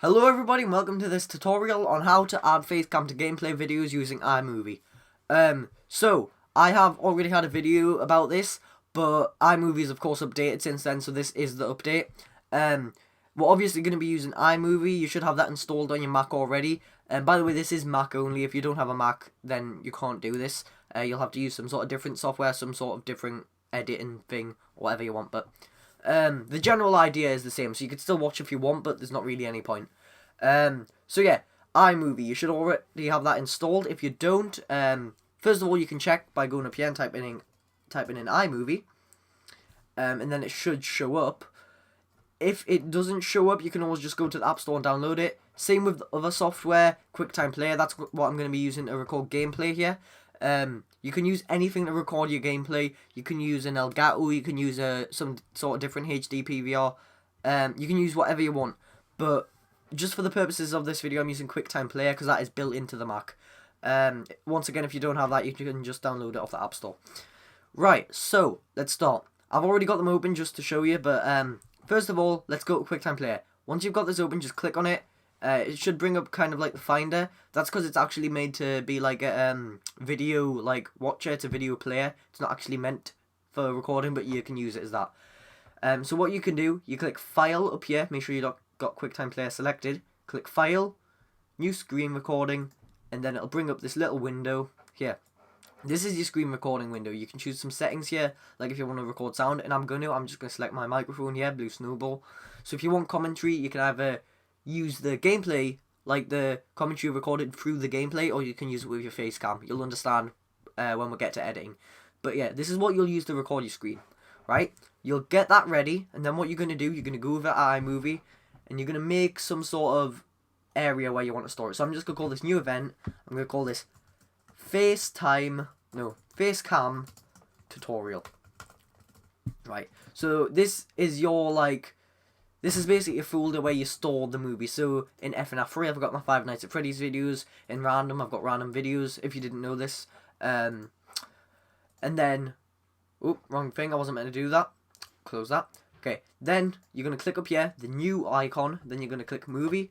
Hello everybody and welcome to this tutorial on how to add FaceCam to gameplay videos using iMovie. So I have already had a video about this, but iMovie is of course updated since then, so this is the update. We're obviously going to be using iMovie. You should have that installed on your Mac already. And by the way, this is Mac only. If you don't have a Mac, then you can't do this. You'll have to use some sort of different software, some sort of different editing thing, whatever you want, but the general idea is the same, so you could still watch if you want, but there's not really any point. So yeah, iMovie, you should already have that installed. If you don't, first of all, you can check by going up here and typing in iMovie, and then it should show up. If it doesn't show up, you can always just go to the App Store and download it. Same with the other software, QuickTime Player. That's what I'm going to be using to record gameplay here. You can use anything to record your gameplay. You can use an Elgato, you can use some sort of different HD PVR. You can use whatever you want. But just for the purposes of this video, I'm using QuickTime Player because that is built into the Mac. Once again, if you don't have that, you can just download it off the App Store. Right, so let's start. I've already got them open just to show you, but first of all, let's go to QuickTime Player. Once you've got this open, just click on it. It should bring up kind of like the Finder. That's because it's actually made to be like a video like watcher. It's a video player. It's not actually meant for recording, but you can use it as that. So what you can do, you click File up here. Make sure you got QuickTime Player selected. Click File, New Screen Recording, and then it'll bring up this little window here. This is your screen recording window. You can choose some settings here, like if you want to record sound, and I'm just going to select my microphone here, Blue Snowball. So if you want commentary, you can either use the gameplay, like the commentary recorded through the gameplay, or you can use it with your face cam. You'll understand when we get to editing. But yeah, this is what you'll use to record your screen, right? You'll get that ready, and then what you're going to do, you're going to go over to iMovie, and you're going to make some sort of area where you want to store it. So I'm just going to call this new event. I'm going to call this FaceCam tutorial. Right, so this is your this is basically a folder where you store the movie. So in FNAF3, I've got my Five Nights at Freddy's videos. In Random, I've got random videos, if you didn't know this. And then, oh, wrong thing, I wasn't meant to do that. Close that. Okay, then you're going to click up here, the new icon, then you're going to click movie,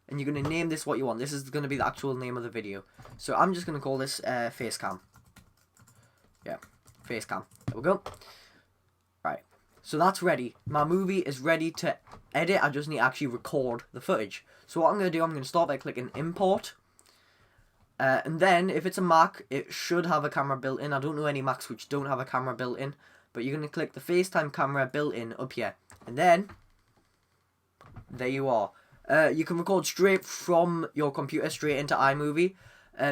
and you're going to name this what you want. This is going to be the actual name of the video. So I'm just going to call this FaceCam. Yeah, FaceCam. There we go. Right. So that's ready. My movie is ready to edit. I just need to actually record the footage. So what I'm going to do, I'm going to start by clicking import. And then if it's a Mac, it should have a camera built in. I don't know any Macs which don't have a camera built in. But you're going to click the FaceTime camera built in up here. And then, there you are. You can record straight from your computer straight into iMovie.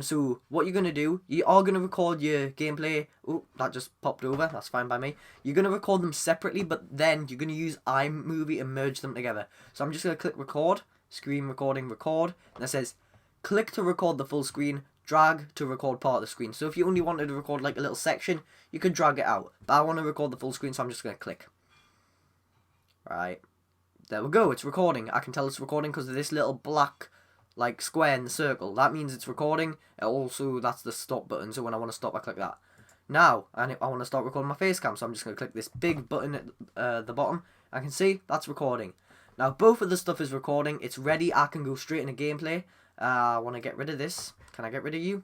So what you're going to do, you are going to record your gameplay. Oh, that just popped over. That's fine by me. You're going to record them separately, but then you're going to use iMovie and merge them together. So I'm just going to click record, screen recording, record. And it says, click to record the full screen, drag to record part of the screen. So if you only wanted to record like a little section, you could drag it out. But I want to record the full screen, so I'm just going to click. Right. There we go. It's recording. I can tell it's recording because of this little black square in the circle. That means it's recording. Also, that's the stop button. So when I want to stop, I click that. Now, I want to start recording my face cam. So I'm just going to click this big button at the bottom. I can see that's recording. Now, both of the stuff is recording. It's ready. I can go straight into gameplay. I want to get rid of this. Can I get rid of you?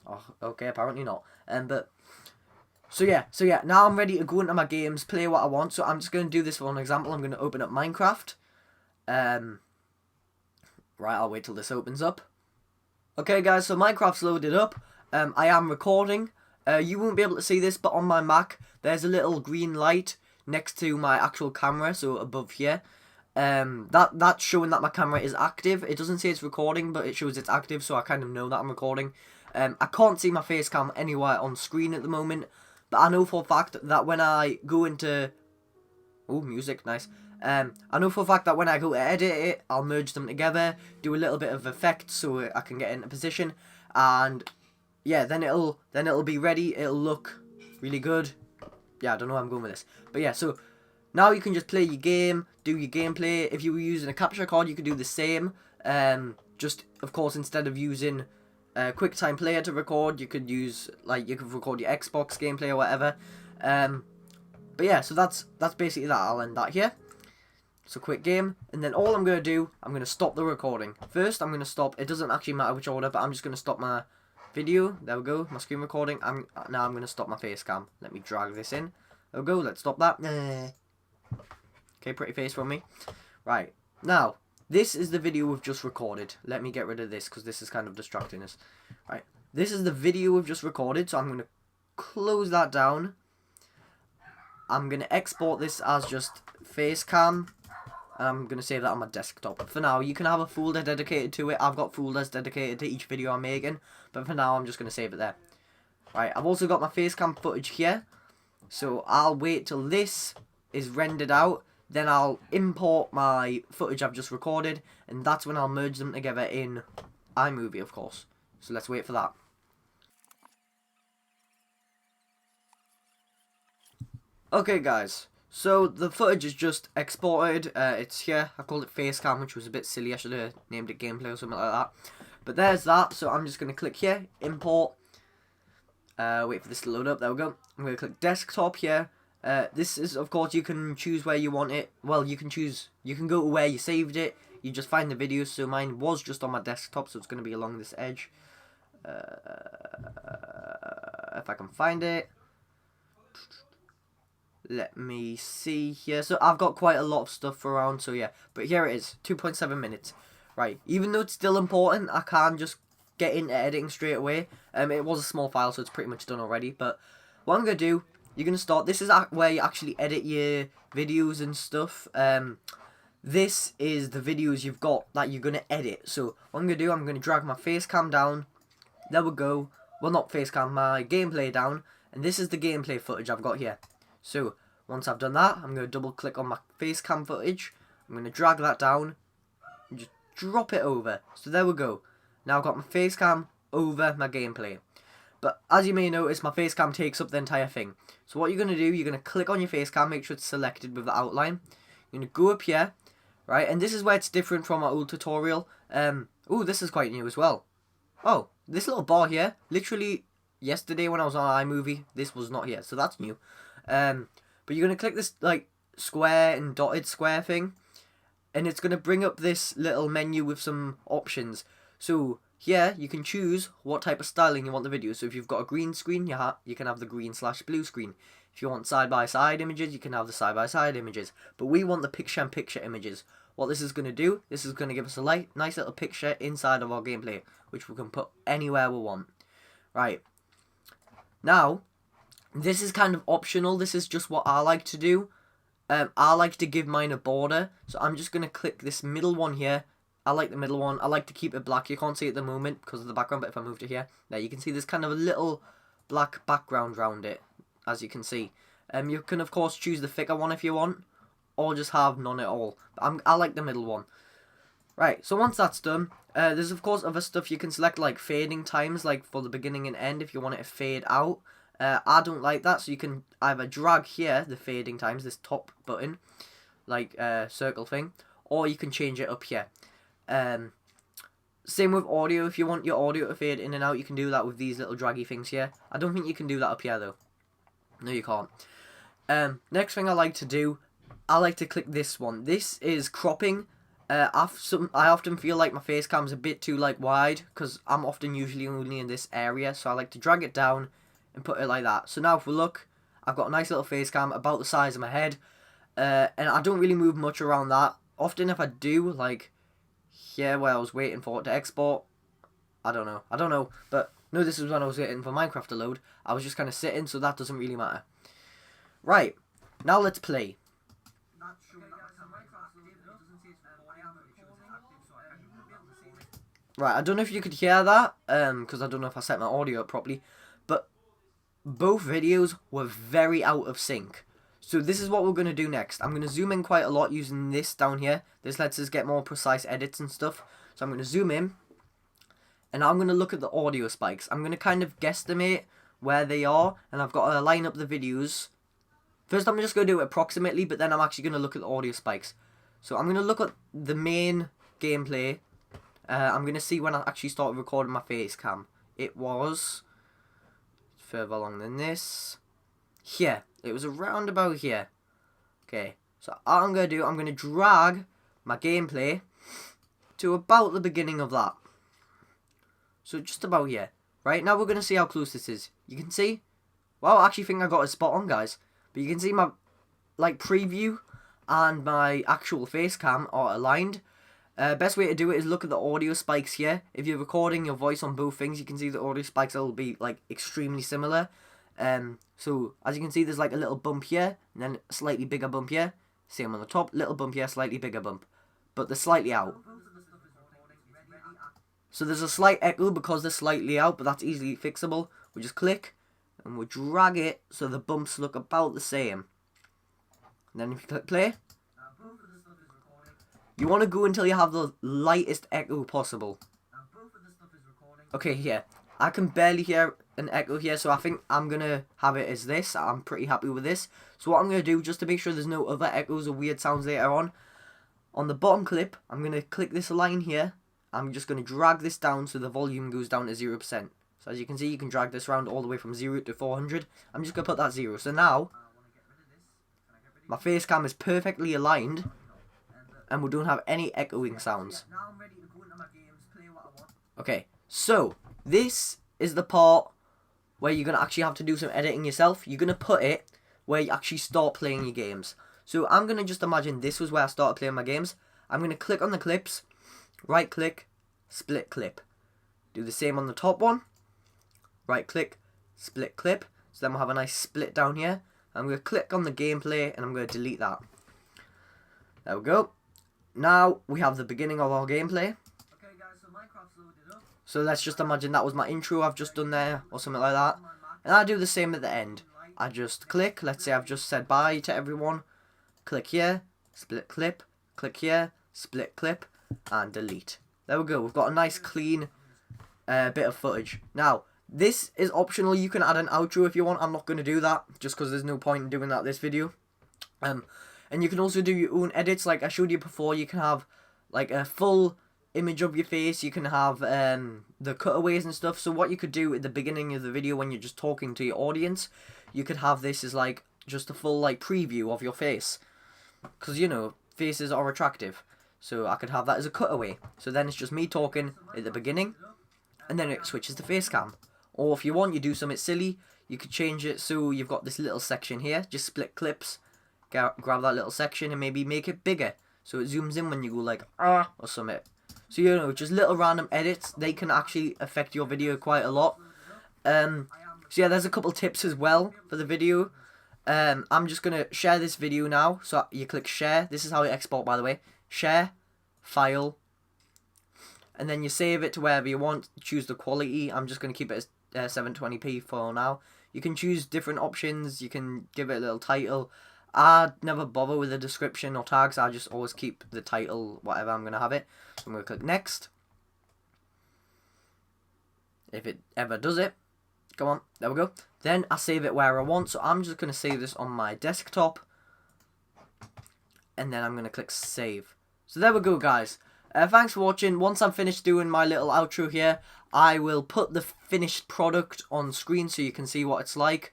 Oh, okay, apparently not. So yeah, now I'm ready to go into my games, play what I want. So I'm just going to do this for an example. I'm going to open up Minecraft. Right, I'll wait till this opens up. Okay, guys, so Minecraft's loaded up. I am recording. You won't be able to see this, but on my Mac, there's a little green light next to my actual camera, so above here. That's showing that my camera is active. It doesn't say it's recording, but it shows it's active, so I kind of know that I'm recording. I can't see my face cam anywhere on screen at the moment, but I know for a fact that when I go into... Oh, music, nice. I know for a fact that when I go to edit it, I'll merge them together, do a little bit of effect so I can get into position, and yeah, then it'll be ready. It'll look really good. Yeah, I don't know how I'm going with this, but yeah, so now you can just play your game, do your gameplay. If you were using a capture card, you could do the same. Just of course, instead of using QuickTime Player to record, you could use you could record your Xbox gameplay or whatever. But yeah, so that's basically that. I'll end that here. So quit game, and then all I'm going to do, I'm going to stop the recording. First, I'm going to stop, it doesn't actually matter which order, but I'm just going to stop my video. There we go, my screen recording. Now I'm going to stop my face cam. Let me drag this in. There we go, let's stop that. Okay, pretty face from me. Right, now, this is the video we've just recorded. Let me get rid of this, because this is kind of distracting us. Right, this is the video we've just recorded, so I'm going to close that down. I'm going to export this as just face cam. I'm going to save that on my desktop. For now, you can have a folder dedicated to it. I've got folders dedicated to each video I'm making. But for now, I'm just going to save it there. Right, I've also got my facecam footage here. So I'll wait till this is rendered out. Then I'll import my footage I've just recorded. And that's when I'll merge them together in iMovie, of course. So let's wait for that. Okay, guys. So the footage is just exported. It's here. I called it FaceCam, which was a bit silly. I should have named it gameplay or something like that. But there's that. So I'm just going to click here, import. Wait for this to load up. There we go. I'm going to click desktop here. This is, of course, you can choose where you want it. Well, you can go to where you saved it. You just find the video. So mine was just on my desktop, so it's going to be along this edge. If I can find it. Let me see here. So I've got quite a lot of stuff around, so yeah. But here it is, 2.7 minutes. Right, even though it's still important, I can't just get into editing straight away. It was a small file, so it's pretty much done already. But what I'm going to do, you're going to start. This is where you actually edit your videos and stuff. This is the videos you've got that you're going to edit. So what I'm going to do, I'm going to drag my face cam down. There we go. Well, not face cam, my gameplay down. And this is the gameplay footage I've got here. So, once I've done that, I'm going to double click on my face cam footage. I'm going to drag that down and just drop it over. So there we go. Now I've got my face cam over my gameplay. But as you may notice, my face cam takes up the entire thing. So what you're going to do, you're going to click on your face cam, make sure it's selected with the outline. You're going to go up here, right? And this is where it's different from our old tutorial. Oh, this is quite new as well. Oh, this little bar here, literally yesterday when I was on iMovie, this was not here. So that's new. But you're going to click this like square and dotted square thing, and it's going to bring up this little menu with some options. So here you can choose what type of styling you want the video. So if you've got a green screen, you can have the green/blue screen. If you want side-by-side images, you can have the side-by-side images. But we want the picture-in-picture images. What this is going to do, this is going to give us a nice little picture inside of our gameplay, which we can put anywhere we want. Right. Now, this is kind of optional. This is just what I like to do. I like to give mine a border. So I'm just going to click this middle one here. I like the middle one. I like to keep it black. You can't see it at the moment because of the background. But if I move to here, there you can see there's kind of a little black background around it. As you can see. You can, of course, choose the thicker one if you want. Or just have none at all. But I like the middle one. Right, so once that's done, there's, of course, other stuff you can select. Like fading times, like for the beginning and end if you want it to fade out. I don't like that, so you can either drag here, the fading times, this top button, like circle thing, or you can change it up here. Same with audio. If you want your audio to fade in and out, you can do that with these little draggy things here. I don't think you can do that up here, though. No, you can't. Next thing I like to do, I like to click this one. This is cropping. I often feel like my face cam's a bit too wide, because I'm often usually only in this area, so I like to drag it down and put it like that. So now if we look, I've got a nice little face cam about the size of my head, and I don't really move much around that. Often if I do, like here where I was waiting for it to export, I don't know, but no, this is when I was waiting for Minecraft to load. I was just kind of sitting, so that doesn't really matter. Right, now let's play. Right, I don't know if you could hear that, because I don't know if I set my audio up properly, but both videos were very out of sync. So this is what we're going to do next. I'm going to zoom in quite a lot using this down here. This lets us get more precise edits and stuff. So I'm going to zoom in, and I'm going to look at the audio spikes. I'm going to kind of guesstimate where they are, and I've got to line up the videos. First I'm just going to do it approximately, but then I'm actually going to look at the audio spikes. So I'm going to look at the main gameplay. I'm going to see when I actually started recording my face cam. It was further along than this. Here. It was around about here. Okay. So all I'm going to do, I'm going to drag my gameplay to about the beginning of that. So just about here. Right, now we're going to see how close this is. You can see, well, I actually think I got it spot on, guys. But you can see my, like, preview and my actual face cam are aligned. Best way to do it is look at the audio spikes here. If you're recording your voice on both things, you can see the audio spikes will be, like, extremely similar. So, as you can see, there's, like, a little bump here, and then a slightly bigger bump here. Same on the top, little bump here, slightly bigger bump. But they're slightly out. So there's a slight echo because they're slightly out, but that's easily fixable. We just click, and we drag it so the bumps look about the same. And then if you click play, you want to go until you have the lightest echo possible. Okay, here. I can barely hear an echo here, so I think I'm going to have it as this. I'm pretty happy with this. So what I'm going to do, just to make sure there's no other echoes or weird sounds later on the bottom clip, I'm going to click this line here. I'm just going to drag this down so the volume goes down to 0%. So as you can see, you can drag this around all the way from 0 to 400. I'm just going to put that 0. So now, my face cam is perfectly aligned, and we don't have any echoing sounds. Okay, so this is the part where you're going to actually have to do some editing yourself. You're going to put it where you actually start playing your games. So I'm going to just imagine this was where I started playing my games. I'm going to click on the clips, right click, split clip. Do the same on the top one, right click, split clip. So then we'll have a nice split down here. I'm going to click on the gameplay and I'm going to delete that. There we go. Now we have the beginning of our gameplay. Okay guys, so Minecraft's loaded up. So let's just imagine that was my intro I've just done there, or something like that. And I do the same at the end. I just click, let's say I've just said bye to everyone. Click here, split clip, click here, split clip, and delete. There we go, we've got a nice clean bit of footage. Now, this is optional, you can add an outro if you want. I'm not going to do that, just because there's no point in doing that this video. And you can also do your own edits, like I showed you before. You can have like a full image of your face, you can have the cutaways and stuff. So what you could do at the beginning of the video when you're just talking to your audience, you could have this as like just a full like preview of your face. Because, you know, faces are attractive. So I could have that as a cutaway. So then it's just me talking at the beginning, and then it switches to face cam. Or if you want, you do something silly, you could change it so you've got this little section here, just split clips, grab that little section and maybe make it bigger. So it zooms in when you go like, ah, or something. So, you know, just little random edits, they can actually affect your video quite a lot. So yeah, there's a couple tips as well for the video. I'm just going to share this video now. So you click share. This is how you export, by the way. Share, file, and then you save it to wherever you want. Choose the quality. I'm just going to keep it as 720p for now. You can choose different options. You can give it a little title. I never bother with a description or tags. I just always keep the title, whatever I'm going to have it. So I'm going to click next. If it ever does it. Come on, there we go. Then I save it where I want. So I'm just going to save this on my desktop. And then I'm going to click save. So there we go, guys. Thanks for watching. Once I'm finished doing my little outro here, I will put the finished product on screen so you can see what it's like.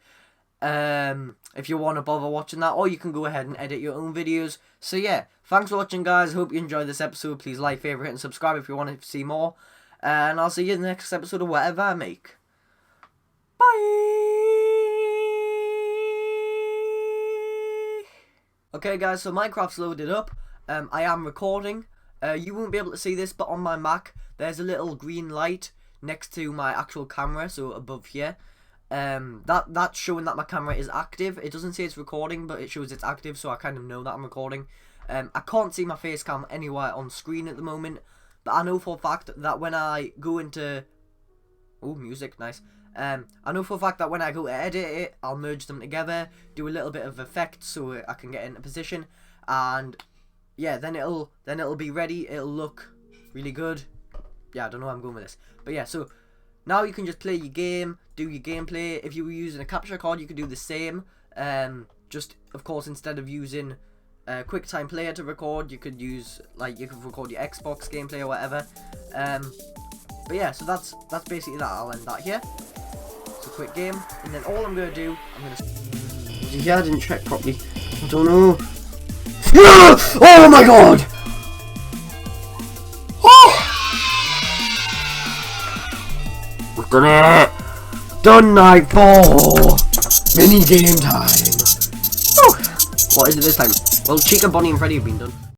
If you want to bother watching that, or you can go ahead and edit your own videos. So yeah, thanks for watching, guys. Hope you enjoyed this episode. Please like, favorite, and subscribe if you want to see more. And I'll see you in the next episode of whatever I make. Bye! Okay, guys, so Minecraft's loaded up. I am recording. You won't be able to see this, but on my Mac, there's a little green light next to my actual camera, so above here. That's showing that my camera is active. It doesn't say it's recording, but it shows it's active, so I kind of know that I'm recording. I can't see my face cam anywhere on screen at the moment, but I know for a fact that when I go into... Oh, music, nice. I know for a fact that when I go to edit it, I'll merge them together, do a little bit of effect so I can get into position, and yeah, then it'll be ready. It'll look really good. Yeah, I don't know where I'm going with this, but yeah, so now you can just play your game, do your gameplay. If you were using a capture card, you could do the same. Just of course, instead of using QuickTime Player to record, you could use, like, you could record your Xbox gameplay or whatever. But yeah, so that's basically that. I'll end that here. It's a quick game, and then all I'm gonna do, I'm gonna... Was he here? I didn't check properly. I don't know. Yeah! Oh my god! Oh! We've done it! Done night 4! Mini game time! Oh. What is it this time? Well, Chica, Bonnie and Freddy have been done.